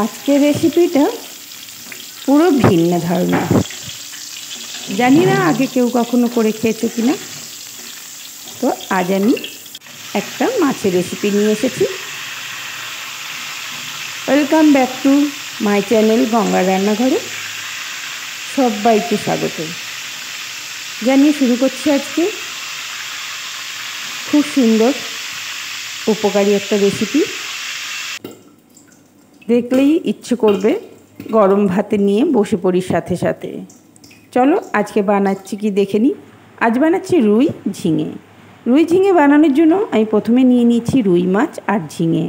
আজকের রেসিপিটা পুরো ভিন্ন ধরনের। জানি না আগে কেউ কখনো করে খেয়েছো কিনা। তো আজ আমি একটা মাছের রেসিপি নিয়ে এসেছি। Welcome back to my channel গঙ্গার রান্নাঘরে। সবাইকে স্বাগত জানিয়ে শুরু করছি আজকে খুব সুন্দর উপকারী একটা রেসিপি। দেখলেই ইচ্ছে করবে গরম ভাতে নিয়ে বসে পড়ি সাথে সাথে। চলো আজকে বানাচ্ছি কি দেখে নিই। আজ বানাচ্ছি রুই ঝিঙে। রুই ঝিঙে বানানোর জন্য আমি প্রথমে নিয়ে নিয়েছি রুই মাছ আর ঝিঙে।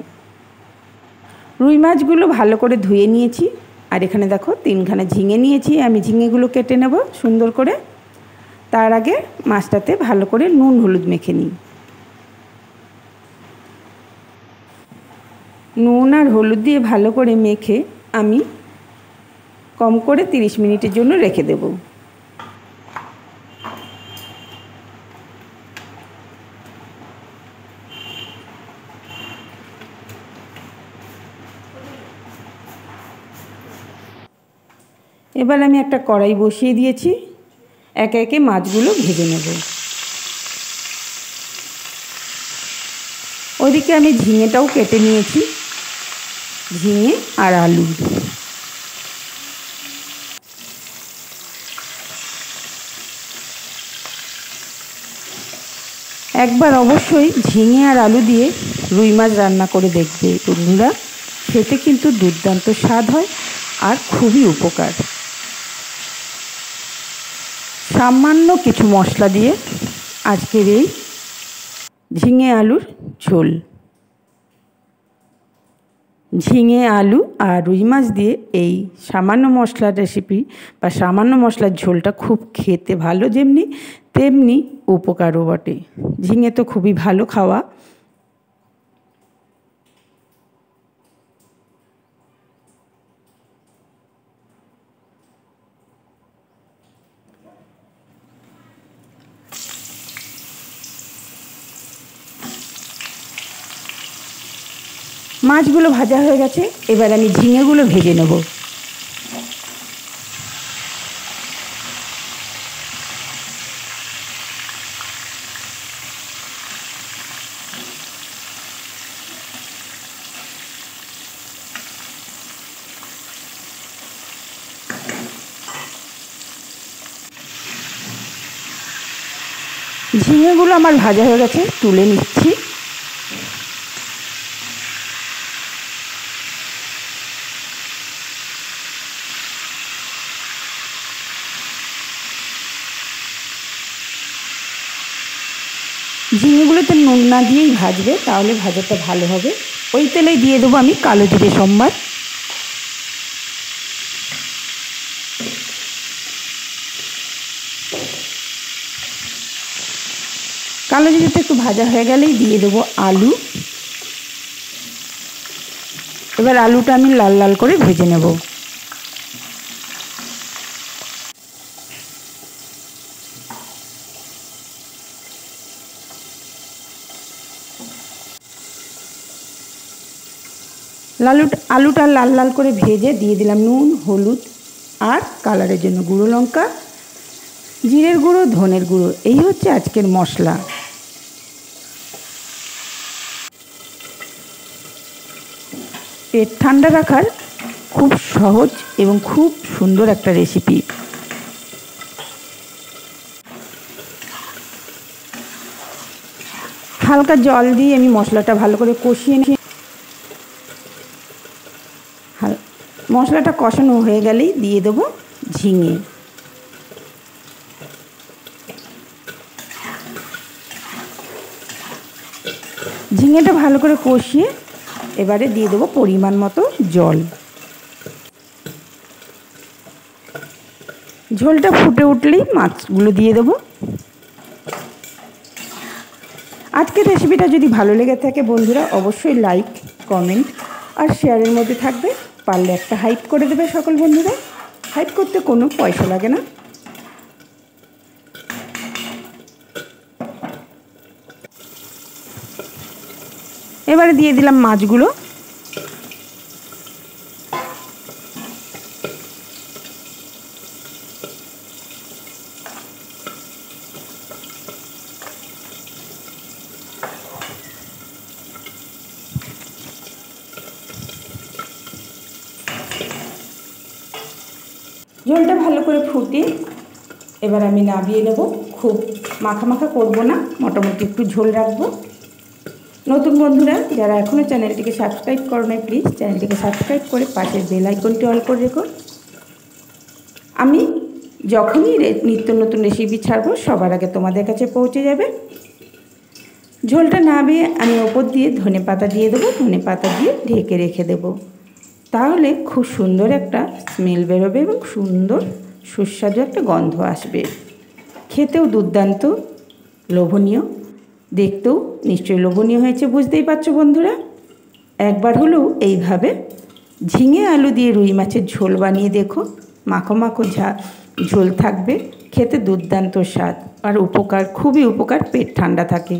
রুই মাছগুলো ভালো করে ধুয়ে নিয়েছি। আর এখানে দেখো 3খানা ঝিঙে নিয়েছি। আমি ঝিঙেগুলো কেটে নেব সুন্দর করে। তার আগে মাছটাতে ভালো করে নুন হলুদ মেখে নিই। নুন আর হলুদ দিয়ে ভালো করে মেখে আমি কম করে 30 মিনিটের জন্য রেখে দেব। এবার আমি একটা কড়াই বসিয়ে দিয়েছি। একে একে মাছগুলো ভেজে নেব। ওদিকে আমি ঝিঙেটাও কেটে নিয়েছি, ঝিঙে আর আলু। একবার অবশ্যই ঝিঙে আর আলু দিয়ে রুই মাছ রান্না করে দেখবে বন্ধুরা। খেতে কিন্তু দুর্দান্ত স্বাদ হয় আর খুবই উপকার। সামান্য কিছু মশলা দিয়ে আজকের এই ঝিঙে আলুর ঝোল। ঝিঙে আলু আর রুই মাছ দিয়ে এই সামান্য মশলার রেসিপি বা সামান্য মশলার ঝোলটা খুব খেতে ভালো, যেমনি তেমনি উপকারও বটে। ঝিঙে তো খুবই ভালো খাওয়া। মাছগুলো ভাজা হয়ে গেছে। এবার আমি ঝিঙেগুলো ভেজে নেব। ঝিঙেগুলো আমার ভাজা হয়ে গেছে, তুলে নিচ্ছি। ঝিঙেগুলোতে নুন না দিয়েই ভাজবে, তাহলে ভাজাটা ভালো হবে। ওই তেলেই দিয়ে দেবো আমি কালো জিরে সম্বার। কালো জিরেটা একটু ভাজা হয়ে গেলেই দিয়ে দেবো আলু। এবার আলুটা আমি লাল লাল করে ভেজে নেব। আলুটা লাল লাল করে ভেজে দিয়ে দিলাম নুন হলুদ আর কালারের জন্য গুঁড়ো লঙ্কা, জিরের গুঁড়ো, ধনের গুঁড়ো। এই হচ্ছে আজকের মশলা। পেট ঠান্ডা রাখার খুব সহজ এবং খুব সুন্দর একটা রেসিপি। হালকা জল দিয়ে আমি মশলাটা ভালো করে কষিয়ে নিই। মশলাটা কষানো হয়ে গেলেই দিয়ে দেবো ঝিঙে। ঝিঙেটা ভালো করে কষিয়ে এবারে দিয়ে দেবো পরিমাণ মতো জল। ঝোলটা ফুটে উঠলেই মাছগুলো দিয়ে দেবো। আজকের রেসিপিটা যদি ভালো লেগে থাকে বন্ধুরা, অবশ্যই লাইক কমেন্ট আর শেয়ারের মধ্যে থাকবে। পারলে একটা হাইপ করে দেবে সকল বন্ধুরা। হাইপ করতে কোনো পয়সা লাগে না। এবারে দিয়ে দিলাম মাছগুলো। ঝোলটা ভালো করে ফুটিয়ে এবার আমি নামিয়ে নেব। খুব মাখা মাখা করব না, মোটামুটি একটু ঝোল রাখবো। নতুন বন্ধুরা যারা এখনও চ্যানেলটিকে সাবস্ক্রাইব করো না, প্লিজ চ্যানেলটিকে সাবস্ক্রাইব করে পাশের বেল আইকনটি অল করে রেখো। আমি যখনই নিত্য নতুন রেসিপি ছাড়বো সবার আগে তোমাদের কাছে পৌঁছে যাবে। ঝোলটা নামিয়ে আমি ওপর দিয়ে ধনেপাতা দিয়ে দেবো, ধনেপাতা দিয়ে ঢেকে রেখে দেবো। তাহলে খুব সুন্দর একটা স্মেল বেরোবে এবং সুন্দর সুস্বাদু একটা গন্ধ আসবে। খেতেও দুর্দান্ত লোভনীয়, দেখতেও নিশ্চয়ই লোভনীয় হয়েছে, বুঝতেই পারছো বন্ধুরা। একবার হলেও এইভাবে ঝিঙে আলু দিয়ে রুই মাছের ঝোল বানিয়ে দেখো। মাখো মাখো ঝোল থাকবে, খেতে দুর্দান্ত স্বাদ আর উপকার, খুবই উপকার, পেট ঠান্ডা থাকে।